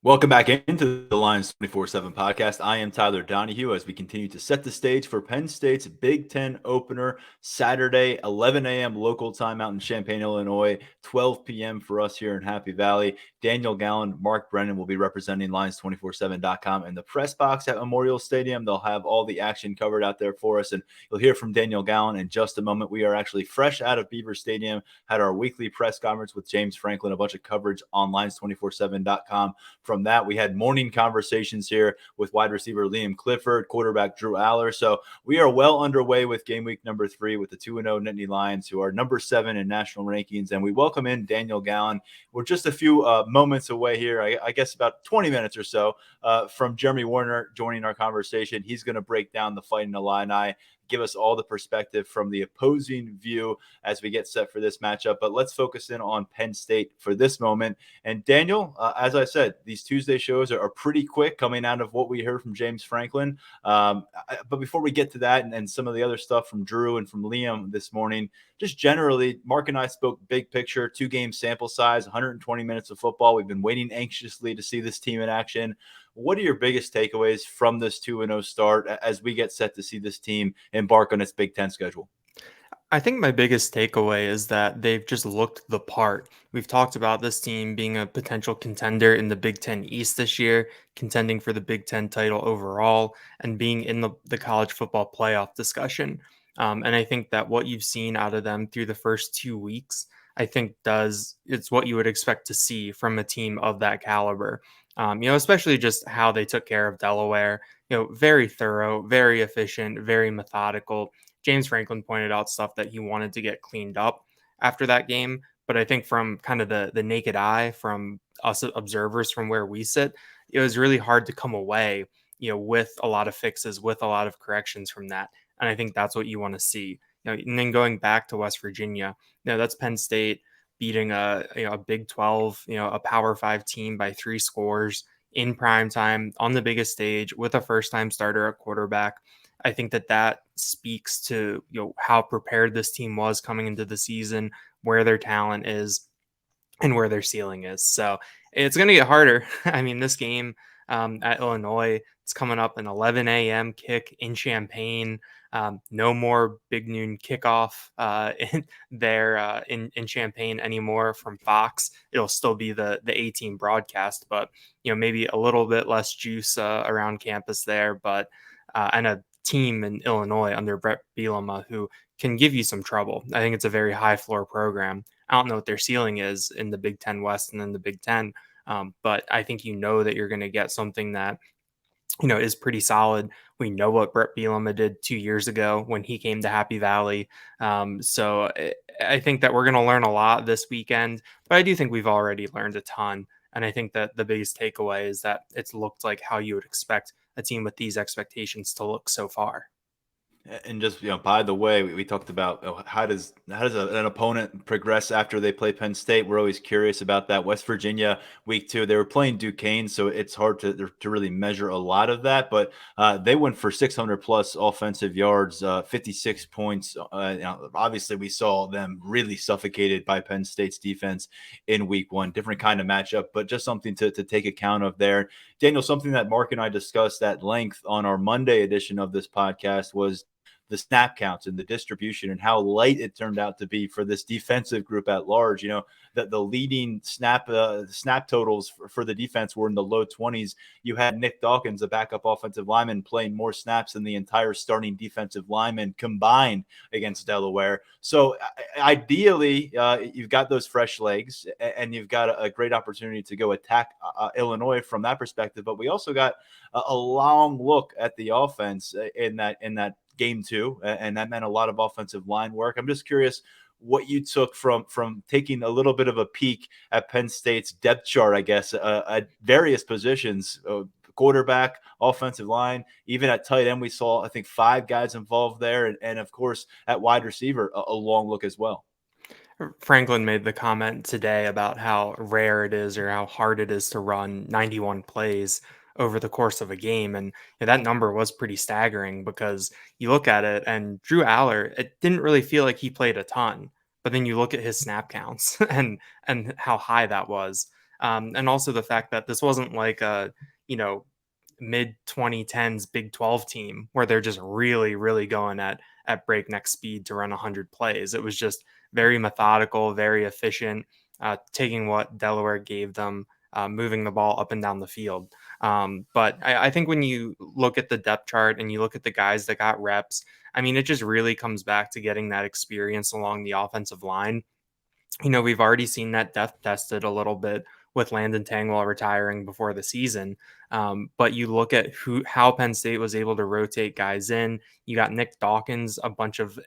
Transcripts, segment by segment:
Welcome back into the Lions247 Podcast. I am Tyler Donahue as we continue to set the stage for Penn State's Big Ten opener Saturday, 11 a.m. local time out in Champaign, Illinois, 12 p.m. for us here in Happy Valley. Daniel Gallen, Mark Brennan will be representing Lions247.com in the press box at Memorial Stadium. They'll have all the action covered out there for us, and you'll hear from Daniel Gallen in just a moment. We are actually fresh out of Beaver Stadium, had our weekly press conference with James Franklin, a bunch of coverage on Lions247.com. From that, we had morning conversations here with wide receiver Liam Clifford, quarterback Drew Allar. So we are well underway with game week number 3 with the 2-0 Nittany Lions, who are number 7 in national rankings. And we welcome in Daniel Gallen. We're just a few moments away here, I guess about 20 minutes or so, from Jeremy Werner joining our conversation. He's going to break down the Fighting Illini, give us all the perspective from the opposing view as we get set for this matchup. But let's focus in on Penn State for this moment. And Daniel, as I said, these Tuesday shows are pretty quick coming out of what we heard from James Franklin. But before we get to that and some of the other stuff from Drew and from Liam this morning, just generally, Mark and I spoke big picture, 2-game sample size, 120 minutes of football. We've been waiting anxiously to see this team in action. What are your biggest takeaways from this 2-0 start as we get set to see this team embark on its Big Ten schedule? I think my biggest takeaway is that they've just looked the part. We've talked about this team being a potential contender in the Big Ten East this year, contending for the Big Ten title overall, and being in the college football playoff discussion. And I think that what you've seen out of them through the first 2 weeks, I think it's what you would expect to see from a team of that caliber. Especially just how they took care of Delaware, very thorough, very efficient, very methodical. James Franklin pointed out stuff that he wanted to get cleaned up after that game. But I think from kind of the naked eye, from us observers from where we sit, it was really hard to come away, with a lot of fixes, with a lot of corrections from that. And I think that's what you want to see. And then going back to West Virginia, that's Penn State beating a Big 12, a Power 5 team by 3 scores in prime time on the biggest stage with a first-time starter at quarterback. I think that speaks to how prepared this team was coming into the season, where their talent is, and where their ceiling is. So it's going to get harder. I mean, this game at Illinois, it's coming up an 11 a.m. kick in Champaign. No more big noon kickoff in Champaign anymore from Fox. It'll still be the A-team broadcast, but maybe a little bit less juice around campus there. But and a team in Illinois under Brett Bielema who can give you some trouble. I think it's a very high floor program. I don't know what their ceiling is in the Big Ten West and then the Big Ten, but I think that you're going to get something that is pretty solid. We know what Brett Bielema did 2 years ago when he came to Happy Valley. So I think that we're going to learn a lot this weekend, but I do think we've already learned a ton. And I think that the biggest takeaway is that it's looked like how you would expect a team with these expectations to look so far. And just, by the way, we talked about how does an opponent progress after they play Penn State? We're always curious about that. West Virginia week 2, they were playing Duquesne, so it's hard to really measure a lot of that. But they went for 600 plus offensive yards, 56 points. Obviously, we saw them really suffocated by Penn State's defense in week 1. Different kind of matchup, but just something to take account of there. Daniel, something that Mark and I discussed at length on our Monday edition of this podcast was the snap counts and the distribution and how light it turned out to be for this defensive group at large. That the leading snap totals for the defense were in the low 20s. You had Nick Dawkins, a backup offensive lineman, playing more snaps than the entire starting defensive lineman combined against Delaware. So ideally, you've got those fresh legs and you've got a great opportunity to go attack Illinois from that perspective. But we also got a long look at the offense in that game 2, and that meant a lot of offensive line work. I'm just curious what you took from taking a little bit of a peek at Penn State's depth chart, I guess, at various positions, quarterback, offensive line, even at tight end. We saw, I think, 5 guys involved there. And of course, at wide receiver, a long look as well. Franklin made the comment today about how rare it is or how hard it is to run 91 plays over the course of a game. And that number was pretty staggering because you look at it and Drew Allar, it didn't really feel like he played a ton, but then you look at his snap counts and how high that was. And also the fact that this wasn't like a, mid 2010s Big 12 team where they're just really, really going at breakneck speed to run 100 plays. It was just very methodical, very efficient, taking what Delaware gave them, moving the ball up and down the field. But I think when you look at the depth chart and you look at the guys that got reps, I mean, it just really comes back to getting that experience along the offensive line. We've already seen that depth tested a little bit with Landon Tangwell retiring before the season. But you look at how Penn State was able to rotate guys in. You got Nick Dawkins, a bunch of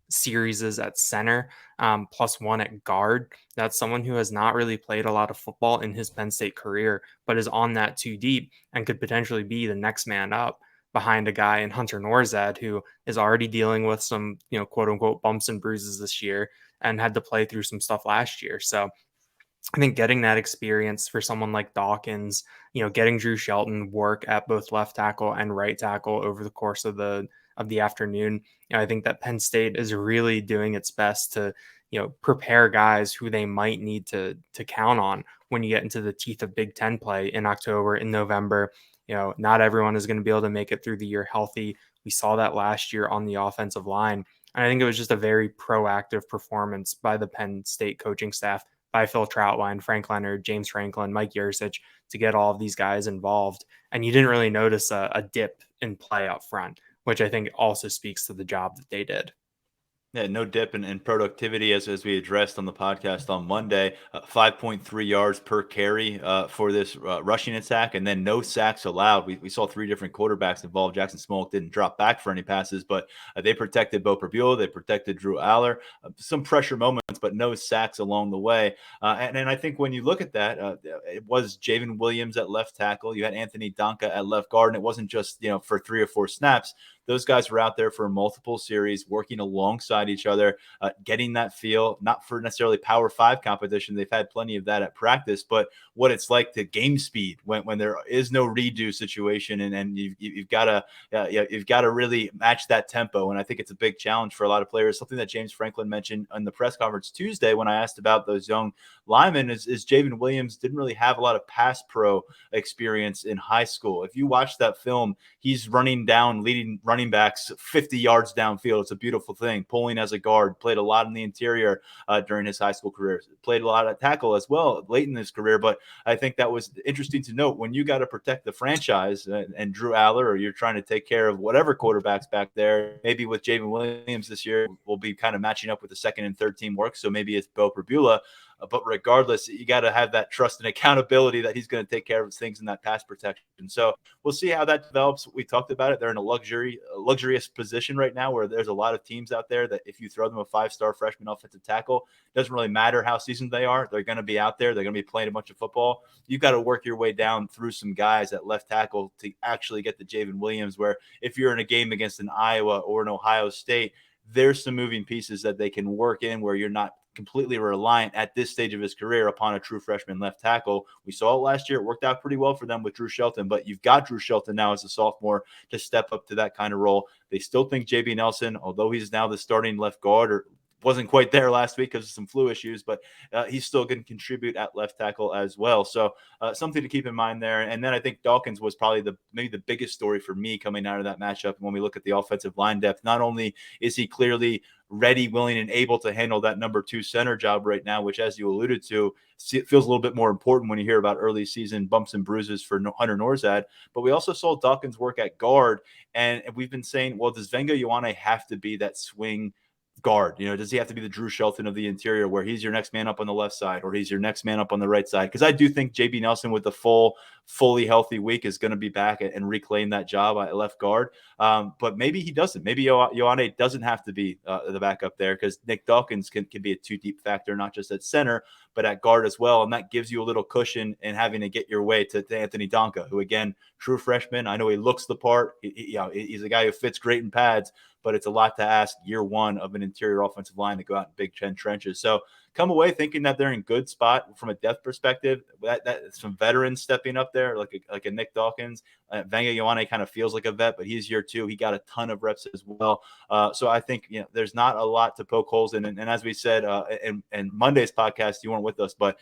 series at center, plus one at guard. That's someone who has not really played a lot of football in his Penn State career, but is on that too deep and could potentially be the next man up behind a guy in Hunter Norzad, who is already dealing with some, quote unquote bumps and bruises this year and had to play through some stuff last year. So I think getting that experience for someone like Dawkins, getting Drew Shelton work at both left tackle and right tackle over the course of the afternoon, I think that Penn State is really doing its best to, prepare guys who they might need to count on when you get into the teeth of Big Ten play in October, in November. Not everyone is going to be able to make it through the year healthy. We saw that last year on the offensive line. And I think it was just a very proactive performance by the Penn State coaching staff, by Phil Troutwine, Frank Leonard, James Franklin, Mike Yurcich, to get all of these guys involved. And you didn't really notice a dip in play up front, which I think also speaks to the job that they did. Yeah, no dip in productivity as we addressed on the podcast on Monday. 5.3 yards per carry for this rushing attack, and then no sacks allowed. We saw three different quarterbacks involved. Jackson Smollett didn't drop back for any passes, but they protected Bo Prabula. They protected Drew Allar. Some pressure moments, but no sacks along the way. And I think when you look at that, it was Javen Williams at left tackle. You had Anthony Donka at left guard, and it wasn't just for 3 or 4 snaps. Those guys were out there for multiple series, working alongside each other, getting that feel, not for necessarily Power 5 competition. They've had plenty of that at practice, but what it's like to game speed when there is no redo situation, and you've got to really match that tempo. And I think it's a big challenge for a lot of players. Something that James Franklin mentioned in the press conference Tuesday when I asked about those young linemen is Javen Williams didn't really have a lot of pass pro experience in high school. If you watch that film, he's running down, leading running backs 50 yards downfield. It's a beautiful thing. Pulling as a guard, played a lot in the interior during his high school career, played a lot of tackle as well late in his career. But I think that was interesting to note when you got to protect the franchise and Drew Allar, or you're trying to take care of whatever quarterbacks back there. Maybe with Javen Williams this year, we'll be kind of matching up with the second and third team work. So maybe it's Bo Prabula. But regardless, you got to have that trust and accountability that he's going to take care of things in that pass protection. So we'll see how that develops. We talked about it. They're in a luxurious position right now where there's a lot of teams out there that if you throw them a 5-star freshman offensive tackle, it doesn't really matter how seasoned they are. They're going to be out there. They're going to be playing a bunch of football. You've got to work your way down through some guys at left tackle to actually get to Javen Williams, where if you're in a game against an Iowa or an Ohio State, there's some moving pieces that they can work in where you're not completely reliant at this stage of his career upon a true freshman left tackle. We saw it last year. It worked out pretty well for them with Drew Shelton, but you've got Drew Shelton now as a sophomore to step up to that kind of role. They still think JB Nelson, although he's now the starting left guard, or wasn't quite there last week because of some flu issues, but he's still going to contribute at left tackle as well. So something to keep in mind there. And then I think Dawkins was probably maybe the biggest story for me coming out of that matchup. When we look at the offensive line depth, not only is he clearly ready, willing, and able to handle that number 2 center job right now, which, as you alluded to, it feels a little bit more important when you hear about early season bumps and bruises for Hunter Norzad. But we also saw Dawkins work at guard, and we've been saying, well, does Venga Ioane have to be that swing guard? Does he have to be the Drew Shelton of the interior where he's your next man up on the left side or he's your next man up on the right side? Because I do think JB Nelson with the fully healthy week is going to be back and reclaim that job at left guard. But maybe he doesn't. Maybe Ioane doesn't have to be the backup there, because Nick Dawkins can be a 2-deep factor, not just at center, but at guard as well. And that gives you a little cushion in having to get your way to Anthony Donka, who, again, true freshman. I know he looks the part. He's a guy who fits great in pads, but it's a lot to ask year one of an interior offensive line to go out in Big Ten trenches. So come away thinking that they're in good spot from a depth perspective. That some veterans stepping up there, like a Nick Dawkins. Venga Ioane kind of feels like a vet, but he's year 2. He got a ton of reps as well. So I think there's not a lot to poke holes in. And as we said in Monday's podcast, you weren't with us, but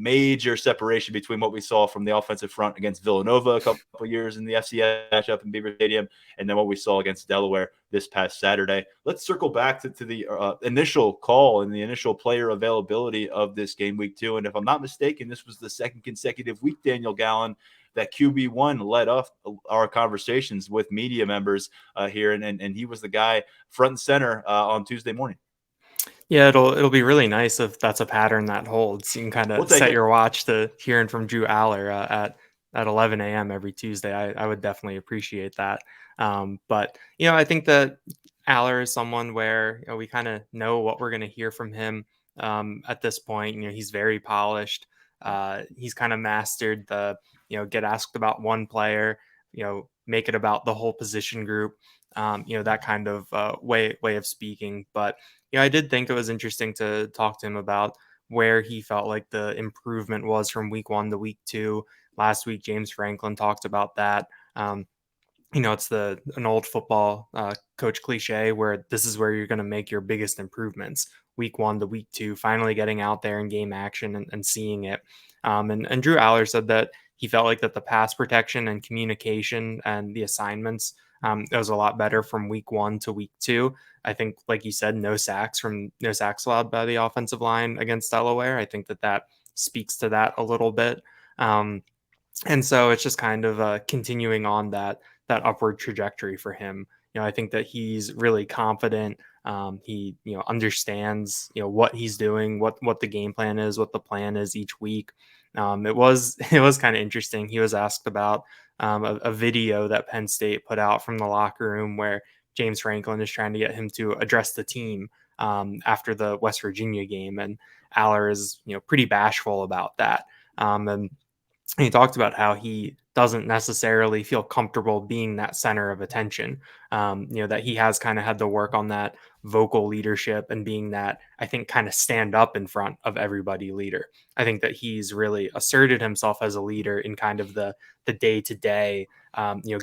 major separation between what we saw from the offensive front against Villanova a couple of years in the FCS matchup in Beaver Stadium, and then what we saw against Delaware this past Saturday. Let's circle back to the initial call and the initial player availability of this game week 2. And if I'm not mistaken, this was the second consecutive week, Daniel Gallen, that QB1 led off our conversations with media members here, and he was the guy front and center on Tuesday morning. Yeah, it'll be really nice if that's a pattern that holds. You can kind of set your watch to hearing from Drew Allar at 11 a.m. every Tuesday. I would definitely appreciate that. But I think that Allar is someone where we kind of know what we're going to hear from him at this point. He's very polished. He's kind of mastered the get asked about one player, make it about the whole position group. That kind of way of speaking. But I did think it was interesting to talk to him about where he felt like the improvement was from week 1 to week 2. Last week, James Franklin talked about that. It's an old football coach cliche where this is where you're going to make your biggest improvements. Week 1 to week 2, finally getting out there in game action and seeing it. And Drew Allar said that he felt like that the pass protection and communication and the assignments, it was a lot better from week 1 to week 2. I think, like you said, no sacks allowed by the offensive line against Delaware. I think that speaks to that a little bit. And so it's just kind of continuing on that upward trajectory for him. I think that he's really confident. He understands what he's doing, what the game plan is, what the plan is each week. It was kind of interesting. He was asked about a video that Penn State put out from the locker room where James Franklin is trying to get him to address the team after the West Virginia game, and Allar is pretty bashful about that. And he talked about how he doesn't necessarily feel comfortable being that center of attention. That he has kind of had to work on that vocal leadership and being that, I think, kind of stand up in front of everybody leader. I think that he's really asserted himself as a leader in kind of the day-to-day,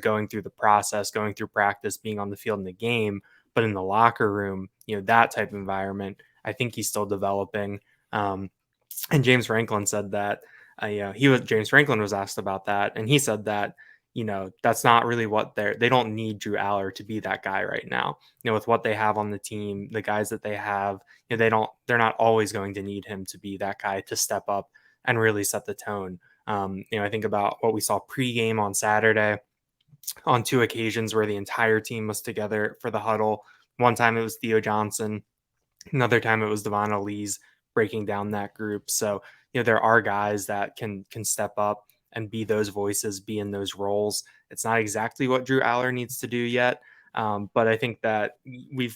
going through the process, going through practice, being on the field in the game. But in the locker room, that type of environment, I think he's still developing. And James Franklin said that James Franklin was asked about that, and he said that that's not really what they don't need Drew Allar to be that guy right now. With what they have on the team, the guys that they have, they're not always going to need him to be that guy to step up and really set the tone. I think about what we saw pregame on Saturday on 2 occasions where the entire team was together for the huddle. One time it was Theo Johnson, another time it was Devon Elise breaking down that group. So there are guys that can step up and be those voices, be in those roles. It's not exactly what Drew Allar needs to do yet, but I think that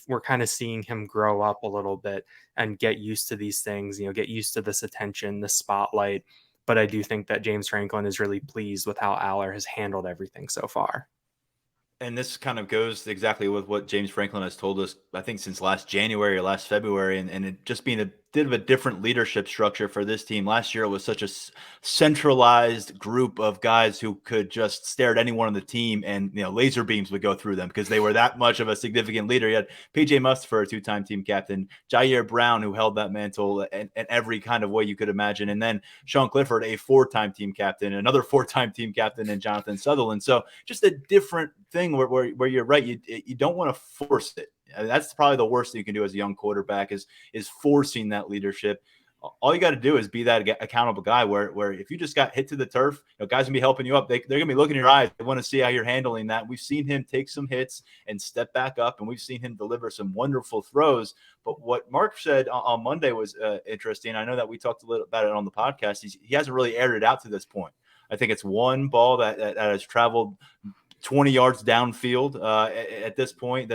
we're kind of seeing him grow up a little bit and get used to these things, get used to this attention, the spotlight. But I do think that James Franklin is really pleased with how Allar has handled everything so far. And this kind of goes exactly with what James Franklin has told us, I think, since last January or last February, and it just being a bit of a different leadership structure for this team. Last year, it was such a centralized group of guys who could just stare at anyone on the team, and laser beams would go through them because they were that much of a significant leader. You had PJ Mustipher, a 2-time team captain, Jair Brown, who held that mantle in every kind of way you could imagine, and then Sean Clifford, a 4-time team captain, another 4-time team captain, and Jonathan Sutherland. So just a different thing where you're right. You don't want to force it. That's probably the worst thing you can do as a young quarterback is forcing that leadership. All you got to do is be that accountable guy where if you just got hit to the turf, guys gonna be helping you up. They're gonna be looking in your eyes. They want to see how you're handling that. We've seen him take some hits and step back up, and we've seen him deliver some wonderful throws. But what Mark said on Monday was interesting. I know that we talked a little about it on the podcast. He hasn't really aired it out to this point. I think it's one ball that has traveled 20 yards downfield at this point.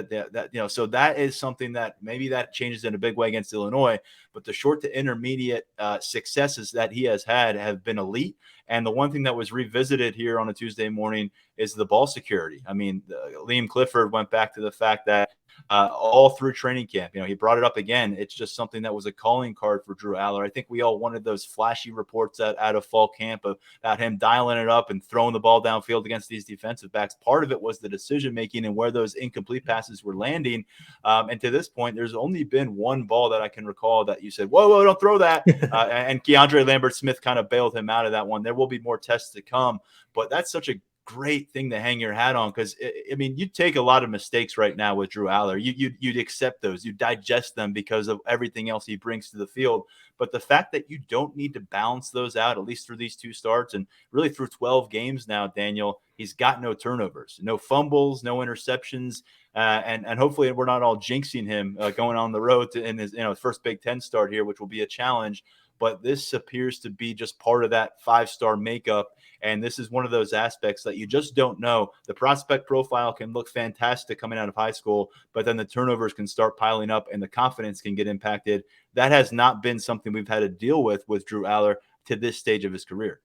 So that is something that maybe that changes in a big way against Illinois. But the short to intermediate successes that he has had have been elite. And the one thing that was revisited here on a Tuesday morning is the ball security. I mean, Liam Clifford went back to the fact that all through training camp. He brought it up again. It's just something that was a calling card for Drew Allar. I think we all wanted those flashy reports out of fall camp about him dialing it up and throwing the ball downfield against these defensive backs. Part of it was the decision making and where those incomplete passes were landing. And to this point, there's only been one ball that I can recall that you said, whoa, don't throw that. And Keandre Lambert-Smith kind of bailed him out of that one. There will be more tests to come, but that's such a great thing to hang your hat on, because you take a lot of mistakes right now with Drew Allar. You'd accept those, you digest them because of everything else he brings to the field. But the fact that you don't need to balance those out, at least through these 2 starts and really through 12 games now, Daniel, he's got no turnovers, no fumbles, no interceptions, and hopefully we're not all jinxing him going on the road in his first Big Ten start here, which will be a challenge. But this appears to be just part of that 5-star makeup. And this is one of those aspects that you just don't know. The prospect profile can look fantastic coming out of high school, but then the turnovers can start piling up and the confidence can get impacted. That has not been something we've had to deal with Drew Allar to this stage of his career.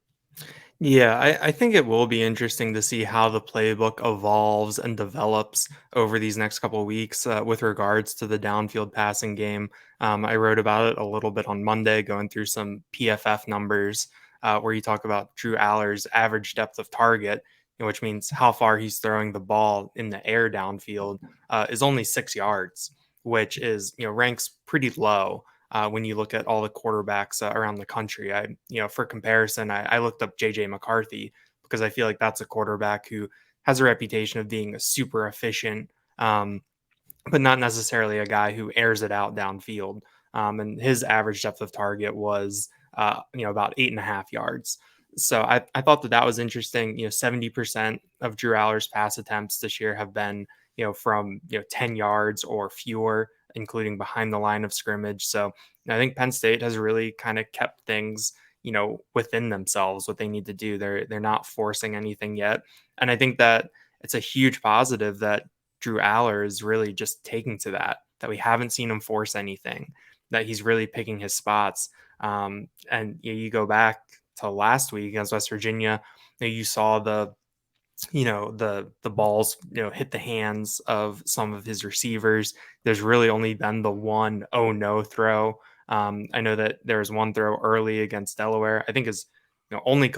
Yeah, I think it will be interesting to see how the playbook evolves and develops over these next couple of weeks with regards to the downfield passing game. I wrote about it a little bit on Monday, going through some PFF numbers where you talk about Drew Allar's average depth of target, which means how far he's throwing the ball in the air downfield, is only 6 yards, which is, ranks pretty low. When you look at all the quarterbacks around the country. For comparison, I looked up JJ McCarthy because I feel like that's a quarterback who has a reputation of being super efficient, but not necessarily a guy who airs it out downfield. And his average depth of target was, about 8.5 yards. So I thought that was interesting. 70% of Drew Allar's pass attempts this year have been, from 10 yards or fewer, including behind the line of scrimmage. So I think Penn State has really kind of kept things, within themselves, what they need to do. They're not forcing anything yet. And I think that it's a huge positive that Drew Allar is really just taking to that we haven't seen him force anything, that he's really picking his spots. And you go back to last week against West Virginia, you saw the balls, hit the hands of some of his receivers. There's really only been the one no throw. I know that there was one throw early against Delaware. I think his only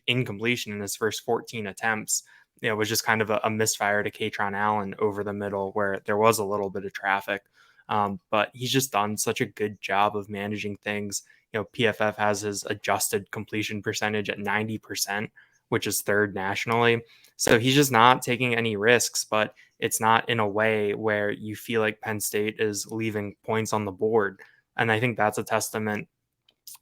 incompletion in his first 14 attempts, was just kind of a misfire to Katron Allen over the middle where there was a little bit of traffic. But he's just done such a good job of managing things. PFF has his adjusted completion percentage at 90%, which is 3rd nationally. So he's just not taking any risks, but it's not in a way where you feel like Penn State is leaving points on the board. And I think that's a testament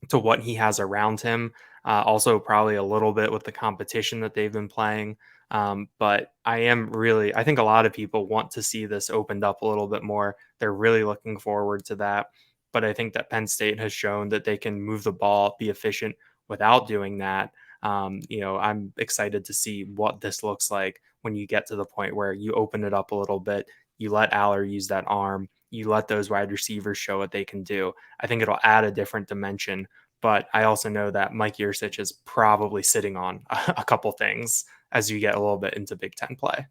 to what he has around him. Also, probably a little bit with the competition that they've been playing. But I think a lot of people want to see this opened up a little bit more. They're really looking forward to that. But I think that Penn State has shown that they can move the ball, be efficient without doing that. I'm excited to see what this looks like when you get to the point where you open it up a little bit, you let Allar use that arm, you let those wide receivers show what they can do. I think it'll add a different dimension, but I also know that Mike Yurcich is probably sitting on a couple things as you get a little bit into Big Ten play.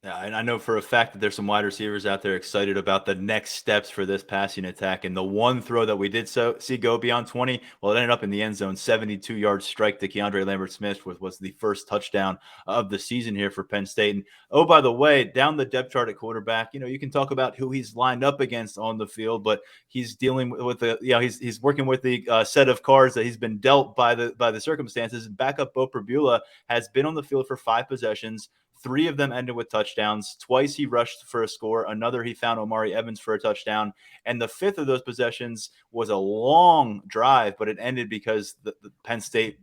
Yeah, and I know for a fact that there's some wide receivers out there excited about the next steps for this passing attack. And the one throw that we did see go beyond 20, well, it ended up in the end zone, 72-yard strike to Keandre Lambert-Smith was the first touchdown of the season here for Penn State. And oh, by the way, down the depth chart at quarterback, you can talk about who he's lined up against on the field, but he's dealing with he's working with the set of cards that he's been dealt by the circumstances. And backup Bo Prabula has been on the field for 5 possessions. 3 of them ended with touchdowns. Twice he rushed for a score. Another, he found Omari Evans for a touchdown. And the 5th of those possessions was a long drive, but it ended because the Penn State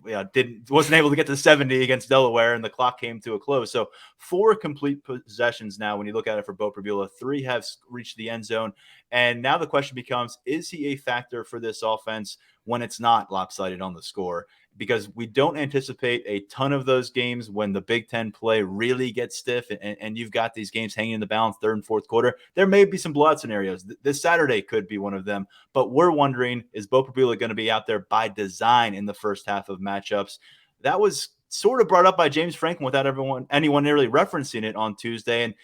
wasn't able to get to 70 against Delaware, and the clock came to a close. So 4 complete possessions now when you look at it for Bo Prabula. 3 have reached the end zone. And now the question becomes, is he a factor for this offense when it's not lopsided on the score? Because we don't anticipate a ton of those games when the Big Ten play really gets stiff and you've got these games hanging in the balance 3rd and 4th quarter. There may be some blowout scenarios. This Saturday could be one of them. But we're wondering, is Bo Prabula going to be out there by design in the first half of matchups? That was sort of brought up by James Franklin without anyone really referencing it on Tuesday. And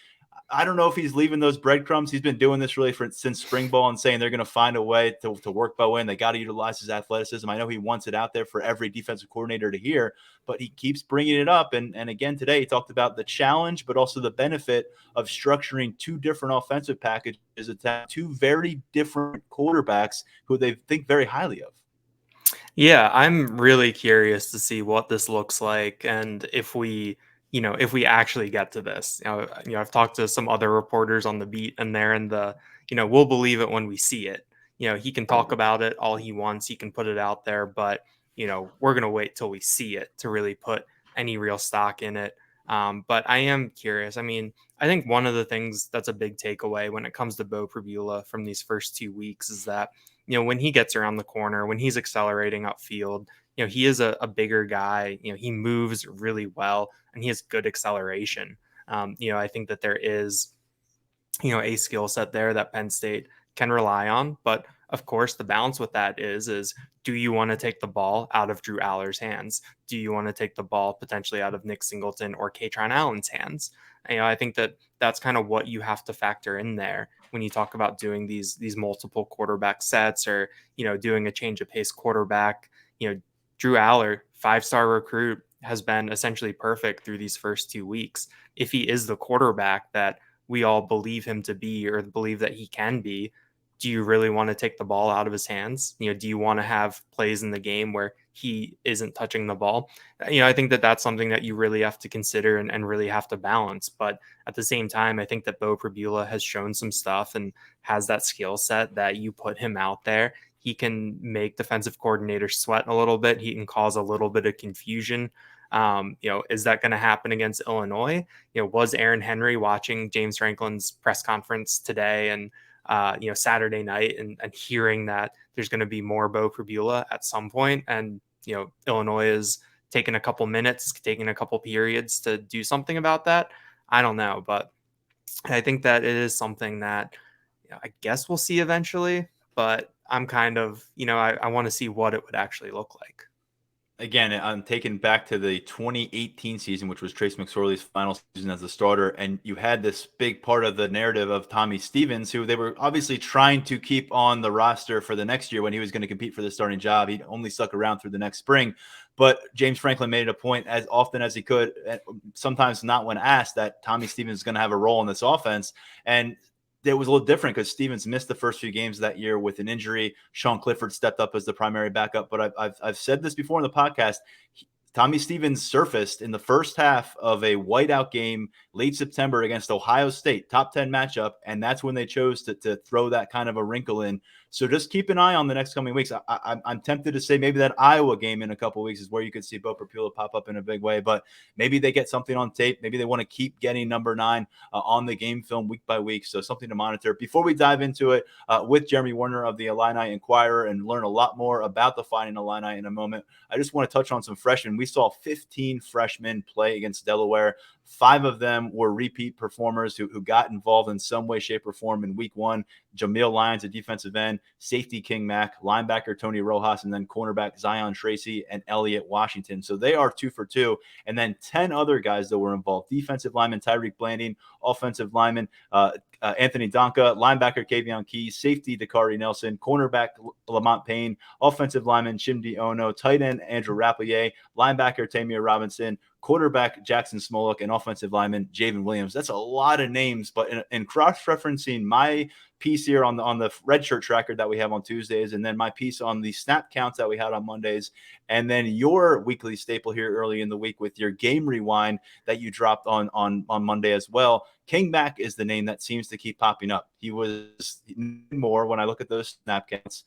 I don't know if he's leaving those breadcrumbs. He's been doing this really since spring ball and saying they're going to find a way to work Bo in. They got to utilize his athleticism. I know he wants it out there for every defensive coordinator to hear, but he keeps bringing it up. And again, today he talked about the challenge, but also the benefit of structuring two different offensive packages, attack two very different quarterbacks who they think very highly of. Yeah, I'm really curious to see what this looks like and if we actually get to this. I've talked to some other reporters on the beat and they're in the, we'll believe it when we see it. He can talk about it all he wants, he can put it out there, but we're going to wait till we see it to really put any real stock in it. But I am curious. I mean, I think one of the things that's a big takeaway when it comes to Beau Pribula from these first 2 weeks is that when he gets around the corner, when he's accelerating upfield, he is a bigger guy. He moves really well and he has good acceleration. I think that there is, a skill set there that Penn State can rely on. But of course, the balance with that is do you want to take the ball out of Drew Allar's hands? Do you want to take the ball potentially out of Nick Singleton or Katron Allen's hands? I think that that's kind of what you have to factor in there when you talk about doing these multiple quarterback sets or, doing a change of pace quarterback. Drew Allar, 5-star recruit, has been essentially perfect through these first 2 weeks. If he is the quarterback that we all believe him to be or believe that he can be, do you really want to take the ball out of his hands? Do you want to have plays in the game where he isn't touching the ball? I think that that's something that you really have to consider and really have to balance. But at the same time, I think that Beau Pribula has shown some stuff and has that skill set that you put him out there. He can make defensive coordinators sweat a little bit. He can cause a little bit of confusion. Is that going to happen against Illinois? Was Aaron Henry watching James Franklin's press conference today and Saturday night and hearing that there's going to be more Beau Pribula at some point, and Illinois is taking a couple minutes, taking a couple periods to do something about that? I don't know, but I think that it is something that I guess we'll see eventually, but I'm kind of, I want to see what it would actually look like. Again, I'm taken back to the 2018 season, which was Trace McSorley's final season as a starter. And you had this big part of the narrative of Tommy Stevens, who they were obviously trying to keep on the roster for the next year when he was going to compete for the starting job. He only stuck around through the next spring. But James Franklin made it a point as often as he could, sometimes not when asked, that Tommy Stevens is going to have a role in this offense. And it was a little different because Stevens missed the first few games that year with an injury. Sean Clifford stepped up as the primary backup. But I've said this before in the podcast. Tommy Stevens surfaced in the first half of a whiteout game late September against Ohio State, top 10 matchup, and that's when they chose to throw that kind of a wrinkle in. So just keep an eye on the next coming weeks. I'm tempted to say maybe that Iowa game in a couple of weeks is where you could see Beau Pribula pop up in a big way, but maybe they get something on tape. Maybe they want to keep getting number 9 on the game film week by week, so something to monitor. Before we dive into it with Jeremy Werner of the Illini Inquirer and learn a lot more about the Fighting Illini in a moment, I just want to touch on some freshmen. We saw 15 freshmen play against Delaware. 5 of them were repeat performers who got involved in some way, shape, or form in week 1. Jamil Lyons, a defensive end, safety King Mack, linebacker Tony Rojas, and then cornerback Zion Tracy and Elliott Washington. So they are 2 for 2. And then 10 other guys that were involved. Defensive lineman Tyreek Blanding, offensive lineman Anthony Donka, linebacker Kavion Keys, safety Dakari Nelson, cornerback Lamont Payne, offensive lineman Chimdi Ono, tight end Andrew Rapplier, linebacker Tamir Robinson, quarterback Jackson Smolak, and offensive lineman Javen Williams. That's a lot of names, but in cross-referencing my piece here on the red shirt tracker that we have on Tuesdays, and then my piece on the snap counts that we had on Mondays, and then your weekly staple here early in the week with your game rewind that you dropped on Monday as well. King Mack is the name that seems to keep popping up. He was more when I look at those snap counts.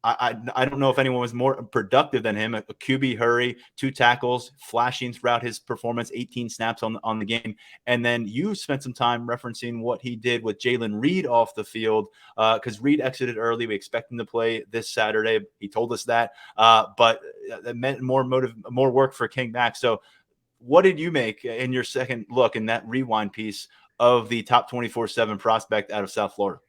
I don't know if anyone was more productive than him. A QB hurry, 2 tackles, flashing throughout his performance, 18 snaps on the game. And then you spent some time referencing what he did with Jalen Reed off the field because Reed exited early. We expect him to play this Saturday. He told us that. But it meant more work for King Mack. So what did you make in your second look in that rewind piece of the top 24/7 prospect out of South Florida?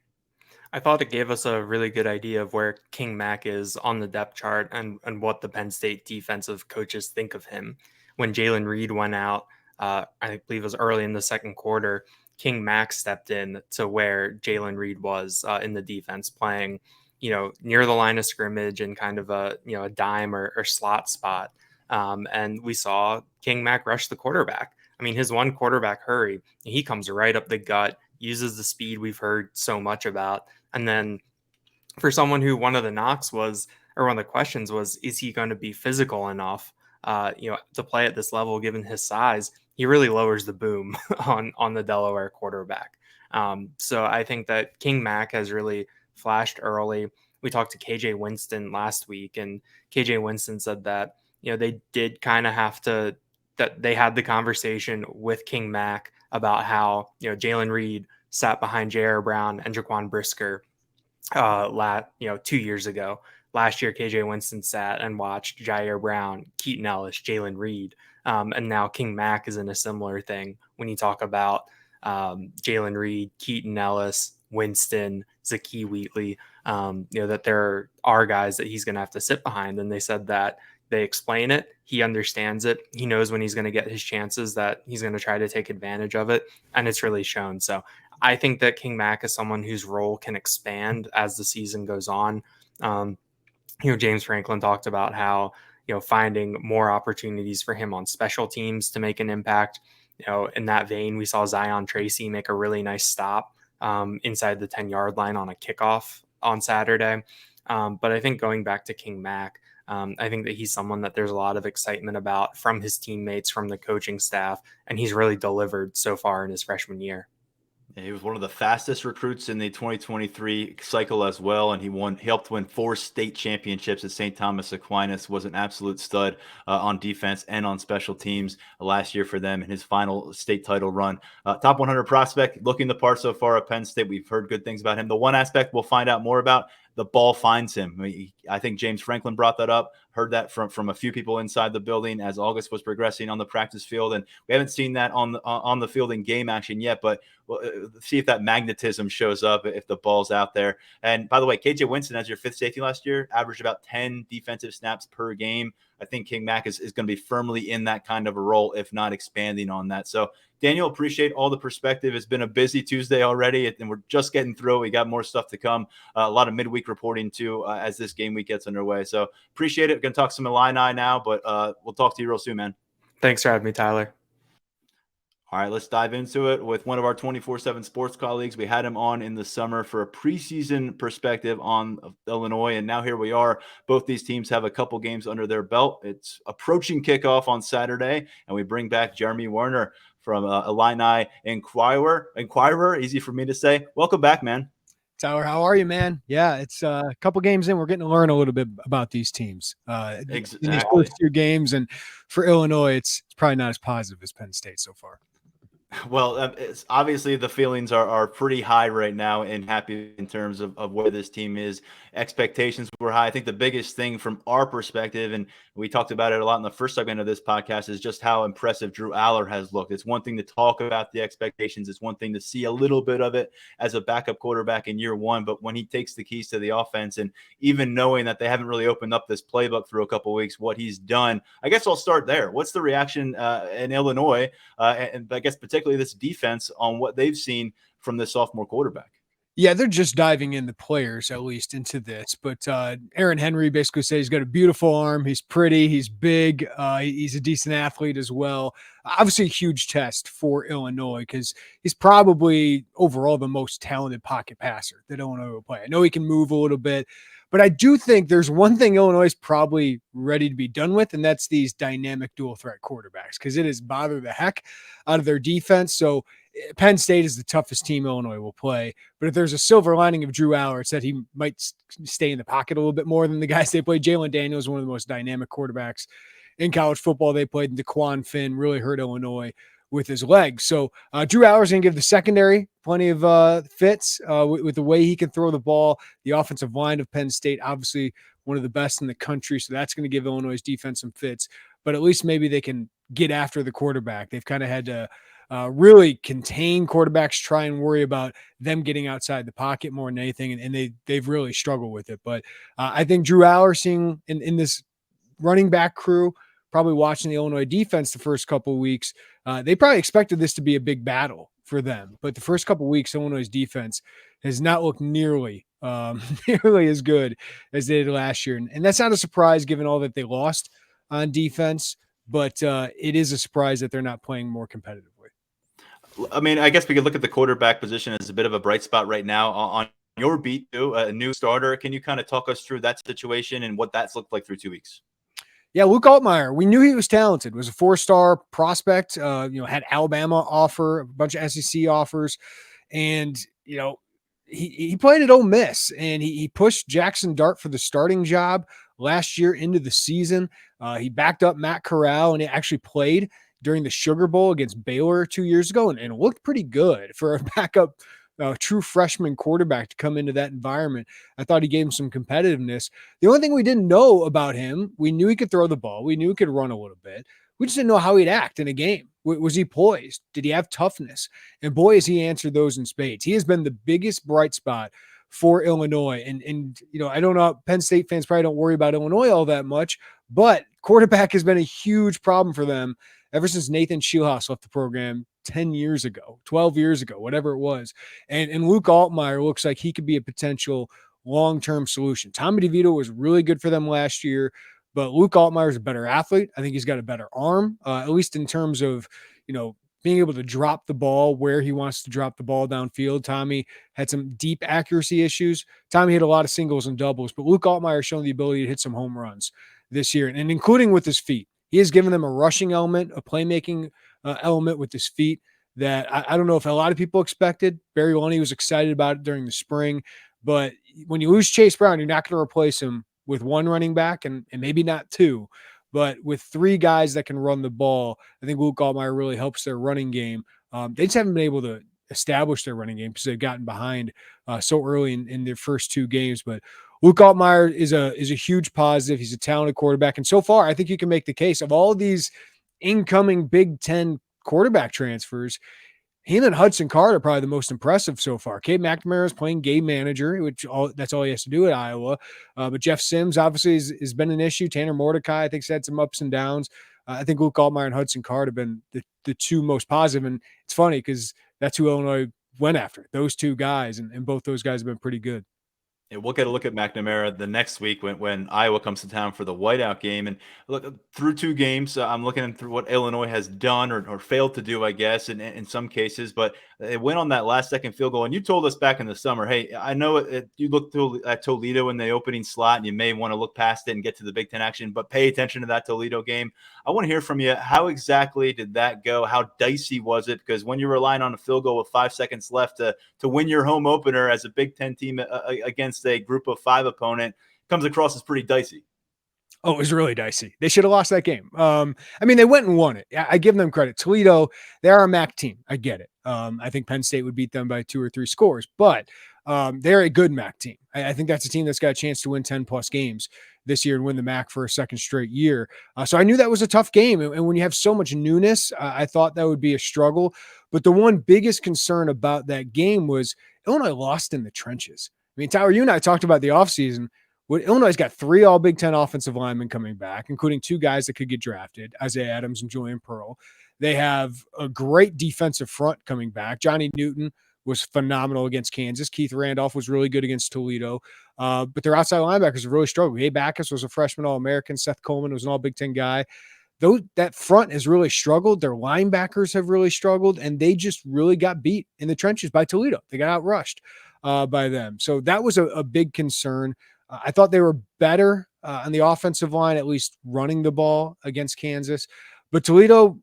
I thought it gave us a really good idea of where King Mack is on the depth chart and what the Penn State defensive coaches think of him. When Jalen Reed went out, I believe it was early in the second quarter, King Mack stepped in to where Jalen Reed was in the defense, playing, near the line of scrimmage and kind of a dime or slot spot. And we saw King Mack rush the quarterback. I mean, his one quarterback hurry, he comes right up the gut, uses the speed we've heard so much about. And then for someone who one of the questions was, is he going to be physical enough, to play at this level given his size? He really lowers the boom on the Delaware quarterback. So I think that King Mack has really flashed early. We talked to KJ Winston last week, and KJ Winston said that, they did kind of have to, that they had the conversation with King Mack about how, Jalen Reed sat behind J.R. Brown and Jaquan Brisker 2 years ago. Last year, KJ Winston sat and watched Jair Brown, Keaton Ellis, Jalen Reed, and now King Mack is in a similar thing. When you talk about Jalen Reed, Keaton Ellis, Winston, Zakee Wheatley, that there are guys that he's going to have to sit behind. And they said that they explain it. He understands it. He knows when he's going to get his chances, that he's going to try to take advantage of it. And it's really shown. So I think that King Mack is someone whose role can expand as the season goes on. James Franklin talked about how, finding more opportunities for him on special teams to make an impact. In that vein, we saw Zion Tracy make a really nice stop inside the 10-yard line on a kickoff on Saturday. But I think going back to King Mack, I think that he's someone that there's a lot of excitement about from his teammates, from the coaching staff, and he's really delivered so far in his freshman year. He was one of the fastest recruits in the 2023 cycle as well, and he helped win 4 state championships at St. Thomas Aquinas. Was an absolute stud on defense and on special teams last year for them in his final state title run. Top 100 prospect, looking the part so far at Penn State. We've heard good things about him. The one aspect we'll find out more about, the ball finds him. I think James Franklin brought that up. Heard that from a few people inside the building as August was progressing on the practice field, and we haven't seen that on the field in game action yet. But we'll see if that magnetism shows up if the ball's out there. And by the way, KJ Winston, as your 5th safety last year, averaged about 10 defensive snaps per game. I think King Mack is going to be firmly in that kind of a role, if not expanding on that. So, Daniel, appreciate all the perspective. It's been a busy Tuesday already, and we're just getting through. We got more stuff to come. A lot of midweek reporting, too, as this game week gets underway. So, appreciate it. We're going to talk some Illini now, but we'll talk to you real soon, man. Thanks for having me, Tyler. All right, let's dive into it with one of our 24/7 sports colleagues. We had him on in the summer for a preseason perspective on Illinois, and now here we are. Both these teams have a couple games under their belt. It's approaching kickoff on Saturday, and we bring back Jeremy Werner from Illini Inquirer. Easy for me to say. Welcome back, man. Tyler, how are you, man? Yeah, it's a couple games in. We're getting to learn a little bit about these teams. Exactly. In these first 2 games, and for Illinois, it's probably not as positive as Penn State so far. Well, it's obviously the feelings are pretty high right now and happy in terms of where this team is. Expectations were high. I think the biggest thing from our perspective, and we talked about it a lot in the first segment of this podcast, is just how impressive Drew Allar has looked. It's one thing to talk about the expectations. It's one thing to see a little bit of it as a backup quarterback in year one. But when he takes the keys to the offense, and even knowing that they haven't really opened up this playbook through a couple of weeks, what he's done, I guess I'll start there. What's the reaction in Illinois, and I guess particularly this defense, on what they've seen from the sophomore quarterback? Yeah, they're just diving in, the players, at least, into this. But Aaron Henry basically said he's got a beautiful arm. He's pretty. He's big. He's a decent athlete as well. Obviously, a huge test for Illinois because he's probably overall the most talented pocket passer that Illinois will play. I know he can move a little bit, but I do think there's one thing Illinois is probably ready to be done with, and that's these dynamic dual threat quarterbacks, because it has bothered the heck out of their defense. So Penn State is the toughest team Illinois will play, but if there's a silver lining of Drew Allar, it's that he might stay in the pocket a little bit more than the guys they played. Jalen Daniels is one of the most dynamic quarterbacks in college football. They played. DeQuan Finn really hurt Illinois with his legs. So Drew Allar's going to give the secondary plenty of fits with the way he can throw the ball. The offensive line of Penn State, obviously one of the best in the country, so that's going to give Illinois' defense some fits, but at least maybe they can get after the quarterback. They've kind of had to really contain quarterbacks, try and worry about them getting outside the pocket more than anything, and they've really struggled with it. But I think Drew Allar, seeing in this running back crew, probably watching the Illinois defense the first couple of weeks, they probably expected this to be a big battle for them. But the first couple of weeks, Illinois' defense has not looked nearly nearly as good as they did last year. And that's not a surprise given all that they lost on defense, but it is a surprise that they're not playing more competitively. I mean, I guess we could look at the quarterback position as a bit of a bright spot right now on your beat, too, a new starter. Can you kind of talk us through that situation and what that's looked like through 2 weeks? Yeah, Luke Altmaier, we knew he was talented, was a 4-star prospect, had Alabama offer, a bunch of SEC offers. And, he played at Ole Miss, and he pushed Jackson Dart for the starting job last year into the season. He backed up Matt Corral, and he actually played during the Sugar Bowl against Baylor 2 years ago and looked pretty good for a backup true freshman quarterback to come into that environment. I thought he gave him some competitiveness. The only thing we didn't know about him, we knew he could throw the ball. We knew he could run a little bit. We just didn't know how he'd act in a game. Was he poised? Did he have toughness? And boy, has he answered those in spades. He has been the biggest bright spot for Illinois. And I don't know, Penn State fans probably don't worry about Illinois all that much, but quarterback has been a huge problem for them ever since Nathan Schiehaus left the program 10 years ago, 12 years ago, whatever it was. And Luke Altmaier looks like he could be a potential long-term solution. Tommy DeVito was really good for them last year, but Luke Altmaier is a better athlete. I think he's got a better arm, at least in terms of, being able to drop the ball where he wants to drop the ball downfield. Tommy had some deep accuracy issues. Tommy hit a lot of singles and doubles, but Luke Altmaier has shown the ability to hit some home runs this year, and including with his feet. He has given them a rushing element, a playmaking element with his feet that I don't know if a lot of people expected. Barry Lunny was excited about it during the spring, but when you lose Chase Brown, you're not going to replace him with one running back and maybe not two, but with 3 guys that can run the ball. I think Luke Altmaier really helps their running game. They just haven't been able to establish their running game because they've gotten behind so early in their first 2 games. But Luke Altmaier is a huge positive. He's a talented quarterback. And so far, I think you can make the case of all these incoming Big Ten quarterback transfers, him and Hudson Card are probably the most impressive so far. Cade McNamara is playing game manager, that's all he has to do at Iowa. But Jeff Sims obviously has been an issue. Tanner Mordecai, I think, has had some ups and downs. I think Luke Altmaier and Hudson Card have been the 2 most positive. And it's funny because that's who Illinois went after, those 2 guys. And both those guys have been pretty good. Yeah, we'll get a look at McNamara the next week when Iowa comes to town for the whiteout game. And look, through 2 games, I'm looking through what Illinois has done or failed to do, I guess, in some cases. But it went on that last-second field goal. And you told us back in the summer, hey, I know you looked at Toledo in the opening slot, and you may want to look past it and get to the Big Ten action, but pay attention to that Toledo game. I want to hear from you. How exactly did that go? How dicey was it? Because when you're relying on a field goal with 5 seconds left to win your home opener as a Big Ten team against a group of 5 opponent, comes across as pretty dicey. Oh, it was really dicey. They should have lost that game. They went and won it. I give them credit. Toledo, they are a MAC team. I get it. I think Penn State would beat them by 2 or 3 scores, but they're a good MAC team. I think that's a team that's got a chance to win 10-plus games this year and win the MAC for a second straight year. So I knew that was a tough game. And when you have so much newness, I thought that would be a struggle. But the one biggest concern about that game was Illinois lost in the trenches. I mean, Tyler, you and I talked about the offseason. Illinois got 3 all Big Ten offensive linemen coming back, including 2 guys that could get drafted, Isaiah Adams and Julian Pearl. They have a great defensive front coming back. Johnny Newton was phenomenal against Kansas. Keith Randolph was really good against Toledo. But their outside linebackers have really struggled. Gabe Backus was a freshman All-American. Seth Coleman was an All-Big Ten guy. That front has really struggled. Their linebackers have really struggled, and they just really got beat in the trenches by Toledo. They got outrushed by them. So that was a big concern. I thought they were better on the offensive line, at least running the ball against Kansas. But Toledo,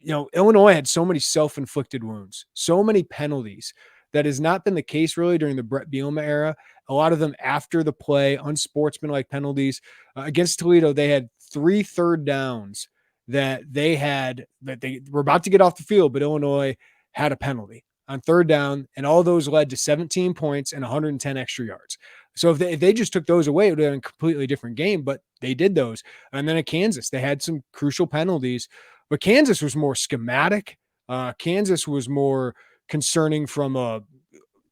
Illinois had so many self-inflicted wounds, so many penalties. That has not been the case really during the Brett Bielema era. A lot of them after the play, unsportsmanlike penalties. Against Toledo, they had 3 third downs that they were about to get off the field, but Illinois had a penalty on 3rd down, and all those led to 17 points and 110 extra yards. So if they just took those away, it would have been a completely different game, but they did those. And then at Kansas, they had some crucial penalties, but Kansas was more schematic. Kansas was more concerning from a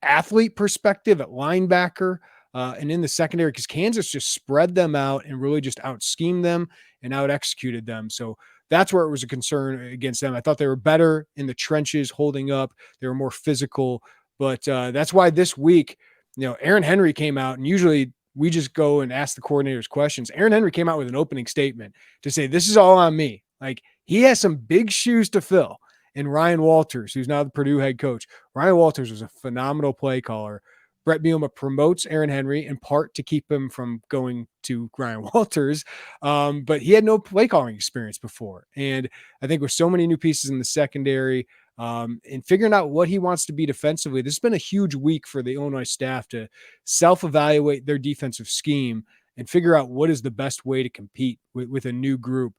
athlete perspective at linebacker and in the secondary, because Kansas just spread them out and really just out-schemed them and out executed them. So that's where it was a concern against them. I thought they were better in the trenches, holding up. They were more physical, but that's why this week, Aaron Henry came out, and usually we just go and ask the coordinators questions. Aaron Henry came out with an opening statement to say, this is all on me. Like, he has some big shoes to fill. And Ryan Walters, who's now the Purdue head coach, Ryan Walters was a phenomenal play caller. Brett Bielema promotes Aaron Henry in part to keep him from going to Ryan Walters, but he had no play calling experience before. And I think with so many new pieces in the secondary, and figuring out what he wants to be defensively, this has been a huge week for the Illinois staff to self-evaluate their defensive scheme and figure out what is the best way to compete with a new group.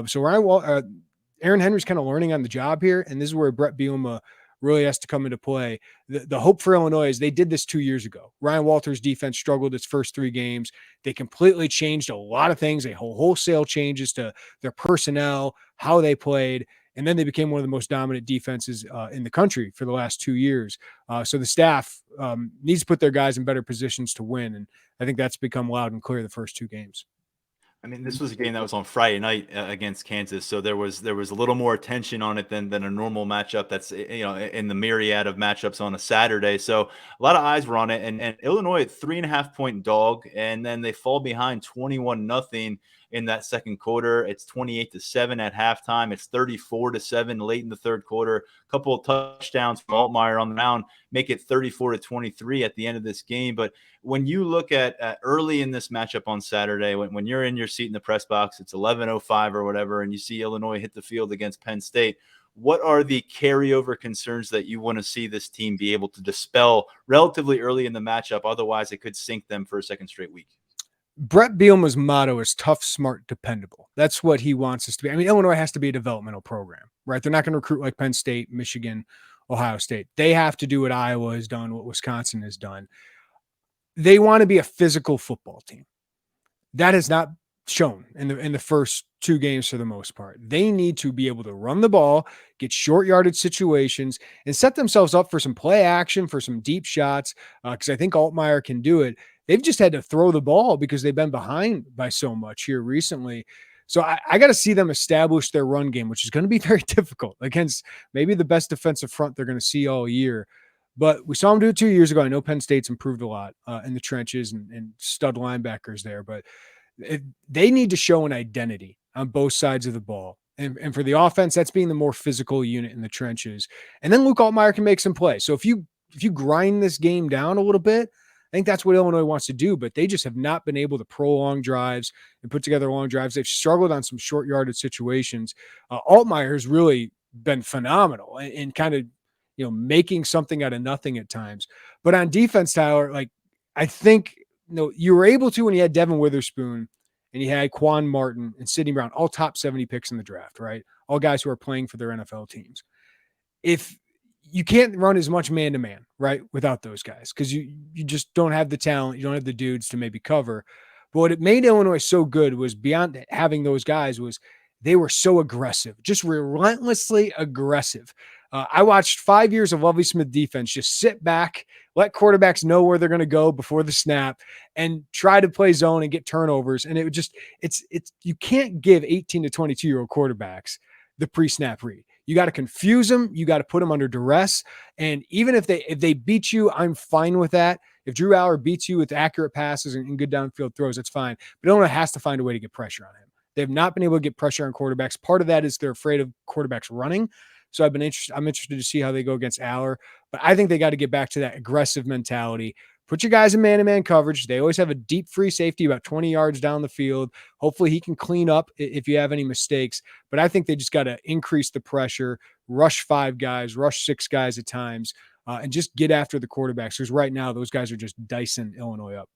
So Aaron Henry's kind of learning on the job here, and this is where Brett Bielema really has to come into play. The hope for Illinois is they did this 2 years ago. Ryan Walters' defense struggled its first 3 games. They completely changed a lot of things. They wholesale changes to their personnel, how they played, and then they became one of the most dominant defenses in the country for the last 2 years. So the staff needs to put their guys in better positions to win, and I think that's become loud and clear the first 2 games. I mean, this was a game that was on Friday night against Kansas, so there was a little more attention on it than a normal matchup. That's in the myriad of matchups on a Saturday. So a lot of eyes were on it, and Illinois at 3.5-point dog, and then they fall behind 21-0 in that second quarter. It's 28-7 at halftime. It's 34-7 late in the third quarter. A couple of touchdowns from Altmaier on the mound make it 34-23 at the end of this game. But when you look at early in this matchup on Saturday, when you're in your seat in the press box, it's 11:05 or whatever, and you see Illinois hit the field against Penn State, what are the carryover concerns that you want to see this team be able to dispel relatively early in the matchup? Otherwise, it could sink them for a second straight week. Brett Bielema's motto is tough, smart, dependable. That's what he wants us to be. I mean, Illinois has to be a developmental program, right? They're not going to recruit like Penn State, Michigan, Ohio State. They have to do what Iowa has done, what Wisconsin has done. They want to be a physical football team. That has not shown in the first 2 games for the most part. They need to be able to run the ball, get short yardage situations, and set themselves up for some play action, for some deep shots, because I think Altmaier can do it. They've just had to throw the ball because they've been behind by so much here recently. So I got to see them establish their run game, which is going to be very difficult against maybe the best defensive front they're going to see all year. But we saw them do it 2 years ago. I know Penn State's improved a lot in the trenches and stud linebackers there, but they need to show an identity on both sides of the ball. And for the offense, that's being the more physical unit in the trenches. And then Luke Altmaier can make some plays. So if you grind this game down a little bit, I think that's what Illinois wants to do, but they just have not been able to prolong drives and put together long drives. They've struggled on some short yardage situations. Altmaier has really been phenomenal in kind of, making something out of nothing at times. But on defense, Tyler, like, I think, you were able to when you had Devin Witherspoon and you had Quan Martin and Sidney Brown, all top 70 picks in the draft, right? All guys who are playing for their NFL teams. If you can't run as much man-to-man, right, without those guys, because you just don't have the talent. You don't have the dudes to maybe cover. But what it made Illinois so good was beyond having those guys was they were so aggressive, just relentlessly aggressive. I watched 5 years of Lovie Smith defense just sit back, let quarterbacks know where they're going to go before the snap, and try to play zone and get turnovers. And it would just it's you can't give 18 to 22-year-old quarterbacks the pre-snap read. You got to confuse them. You got to put them under duress. And even if they beat you, I'm fine with that. If Drew Allar beats you with accurate passes and good downfield throws, that's fine. But Illinois has to find a way to get pressure on him. They've not been able to get pressure on quarterbacks. Part of that is they're afraid of quarterbacks running. So I'm interested to see how they go against Allar. But I think they got to get back to that aggressive mentality. Put your guys in man-to-man coverage. They always have a deep free safety about 20 yards down the field. Hopefully he can clean up if you have any mistakes. But I think they just got to increase the pressure, rush 5 guys, rush 6 guys at times, and just get after the quarterbacks. Because right now those guys are just dicing Illinois up.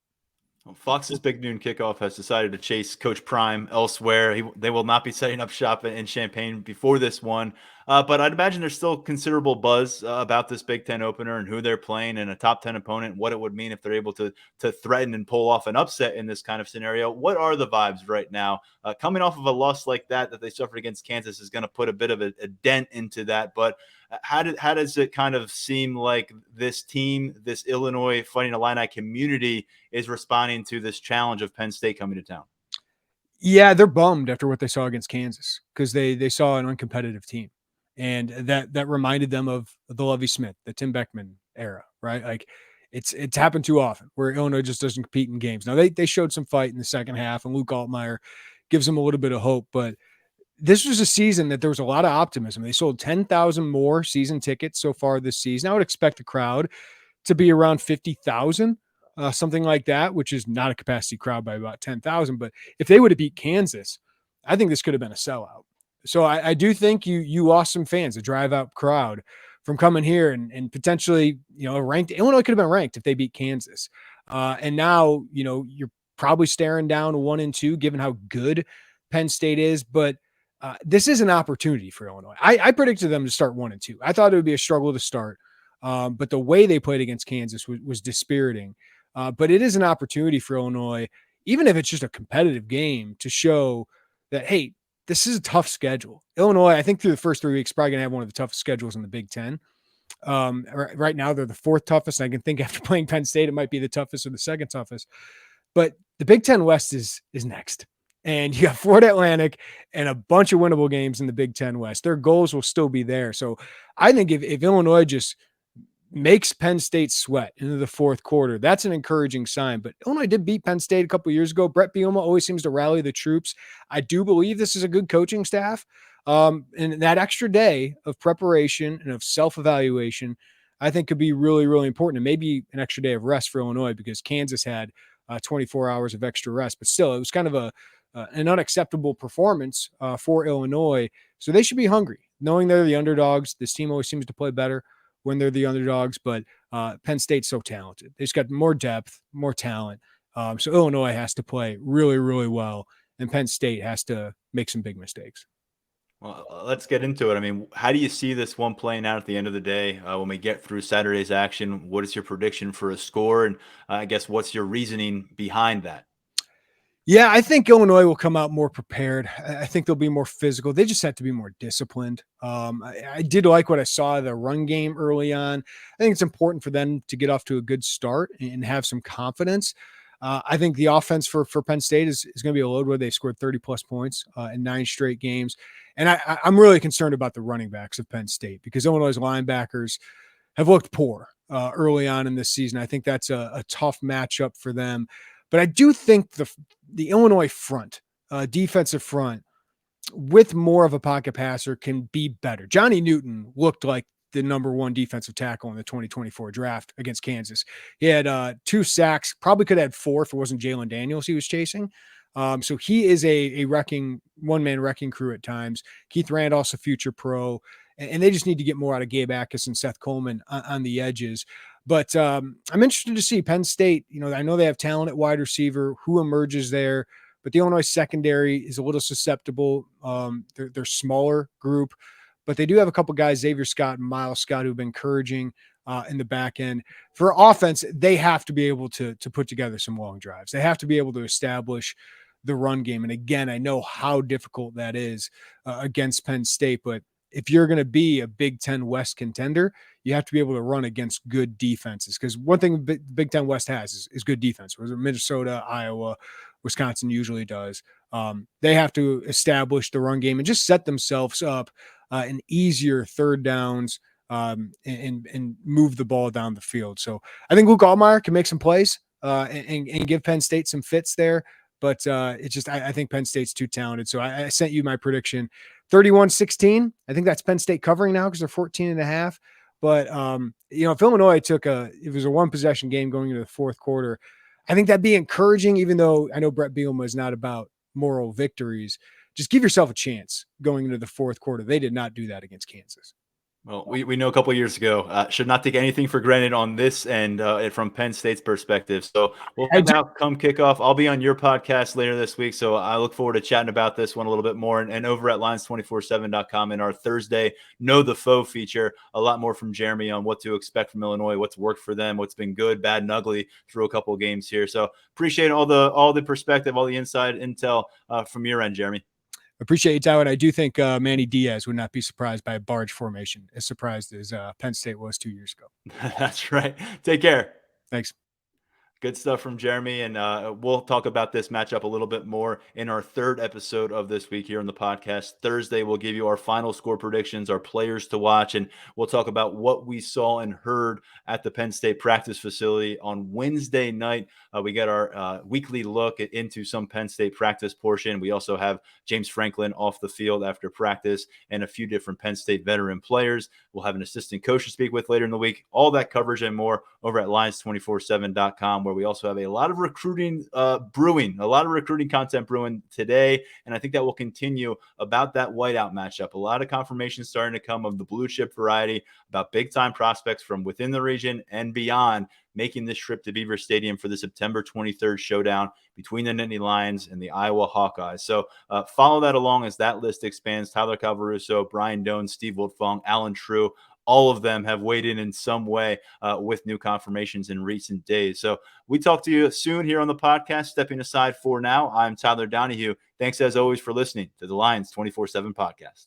Well, Fox's Big Noon Kickoff has decided to chase Coach Prime elsewhere. They will not be setting up shop in Champaign before this one. But I'd imagine there's still considerable buzz about this Big Ten opener and who they're playing and a top 10 opponent, what it would mean if they're able to threaten and pull off an upset in this kind of scenario. What are the vibes right now? Coming off of a loss like that they suffered against Kansas is going to put a bit of a dent into that. But how does it kind of seem like this team, this Illinois Fighting Illini community is responding to this challenge of Penn State coming to town? Yeah, they're bummed after what they saw against Kansas because they saw an uncompetitive team, and that reminded them of the Lovie Smith, the Tim Beckman era, right? Like it's happened too often where Illinois just doesn't compete in games. Now they showed some fight in the second half, and Luke Altmaier gives them a little bit of hope, but this was a season that there was a lot of optimism. They sold 10,000 more season tickets so far this season. I would expect the crowd to be around 50,000, something like that, which is not a capacity crowd by about 10,000. But if they would have beat Kansas, I think this could have been a sellout. So I do think you lost some fans, a drive out crowd from coming here and potentially, ranked. Illinois could have been ranked if they beat Kansas. And now, you're probably staring down 1-2, given how good Penn State is. But this is an opportunity for Illinois. I predicted them to start 1-2. I thought it would be a struggle to start. But the way they played against Kansas was dispiriting. But it is an opportunity for Illinois, even if it's just a competitive game, to show that, hey, this is a tough schedule. Illinois, I think through the first 3 weeks, probably going to have one of the toughest schedules in the Big Ten. Right now, they're the 4th toughest. And I can think after playing Penn State, it might be the toughest or the 2nd toughest. But the Big Ten West is next. And you got Florida Atlantic and a bunch of winnable games in the Big Ten West. Their goals will still be there. So I think if Illinois just makes Penn State sweat into the 4th quarter, that's an encouraging sign. But Illinois did beat Penn State a couple of years ago. Brett Bielema always seems to rally the troops. I do believe this is a good coaching staff. And that extra day of preparation and of self-evaluation, I think could be really, really important. And maybe an extra day of rest for Illinois because Kansas had 24 hours of extra rest. But still, it was kind of an unacceptable performance for Illinois. So they should be hungry, knowing they're the underdogs. This team always seems to play better when they're the underdogs, but Penn State's so talented. They just got more depth, more talent. So Illinois has to play really, really well, and Penn State has to make some big mistakes. Well, let's get into it. I mean, how do you see this one playing out at the end of the day when we get through Saturday's action? What is your prediction for a score? And I guess what's your reasoning behind that? Yeah, I think Illinois will come out more prepared. I think they'll be more physical. They just have to be more disciplined. I did like what I saw of the run game early on. I think it's important for them to get off to a good start and have some confidence. I think the offense for Penn State is going to be a load where they scored 30-plus points in 9 straight games. And I'm really concerned about the running backs of Penn State because Illinois' linebackers have looked poor early on in this season. I think that's a tough matchup for them. But I do think the Illinois front, defensive front, with more of a pocket passer can be better. Johnny Newton looked like the number 1 defensive tackle in the 2024 draft against Kansas. He had 2 sacks, probably could have had 4 if it wasn't Jalen Daniels he was chasing. So he is a one-man wrecking crew at times. Keith Randolph's a future pro, and they just need to get more out of Gabe Ackes and Seth Coleman on the edges. But I'm interested to see Penn State. I know they have talent at wide receiver. Who emerges there? But the Illinois secondary is a little susceptible. They're smaller group, but they do have a couple guys, Xavier Scott and Miles Scott, who've been encouraging in the back end. For offense, they have to be able to put together some long drives. They have to be able to establish the run game. And again, I know how difficult that is against Penn State, but if you're going to be a Big Ten West contender, you have to be able to run against good defenses. Because one thing Big Ten West has is good defense. Whereas Minnesota, Iowa, Wisconsin usually does. They have to establish the run game and just set themselves up in easier third downs and move the ball down the field. So I think Luke Altmaier can make some plays and give Penn State some fits there. But it's just I think Penn State's too talented. So I sent you my prediction. 31-16. I think that's Penn State covering now because they're 14.5. But, if Illinois it was a 1-possession game going into the 4th quarter, I think that'd be encouraging, even though I know Brett Bielema is not about moral victories. Just give yourself a chance going into the 4th quarter. They did not do that against Kansas. Well, we know a couple of years ago, should not take anything for granted on this and from Penn State's perspective. So we'll come kickoff. I'll be on your podcast later this week. So I look forward to chatting about this one a little bit more. And over at Lions247.com in our Thursday Know the Foe feature, a lot more from Jeremy on what to expect from Illinois, what's worked for them, what's been good, bad, and ugly through a couple of games here. So appreciate all the perspective, all the inside intel from your end, Jeremy. Appreciate you, Tyler. And I do think Manny Diaz would not be surprised by a barge formation, as surprised as Penn State was 2 years ago. That's right. Take care. Thanks. Good stuff from Jeremy, and we'll talk about this matchup a little bit more in our third episode of this week here on the podcast. Thursday, we'll give you our final score predictions, our players to watch, and we'll talk about what we saw and heard at the Penn State practice facility on Wednesday night. We got our weekly look into some Penn State practice portion. We also have James Franklin off the field after practice and a few different Penn State veteran players. We'll have an assistant coach to speak with later in the week. All that coverage and more over at Lions247.com, where we also have a lot of recruiting brewing, a lot of recruiting content brewing today. And I think that will continue about that whiteout matchup. A lot of confirmation starting to come of the blue chip variety about big time prospects from within the region and beyond making this trip to Beaver Stadium for the September 23rd showdown between the Nittany Lions and the Iowa Hawkeyes. So follow that along as that list expands. Tyler Calvaruso, Brian Doan, Steve Wiltfong, Alan True, all of them have weighed in some way with new confirmations in recent days. So we talk to you soon here on the podcast. Stepping aside for now, I'm Tyler Donahue. Thanks as always for listening to the Lions 24/7 podcast.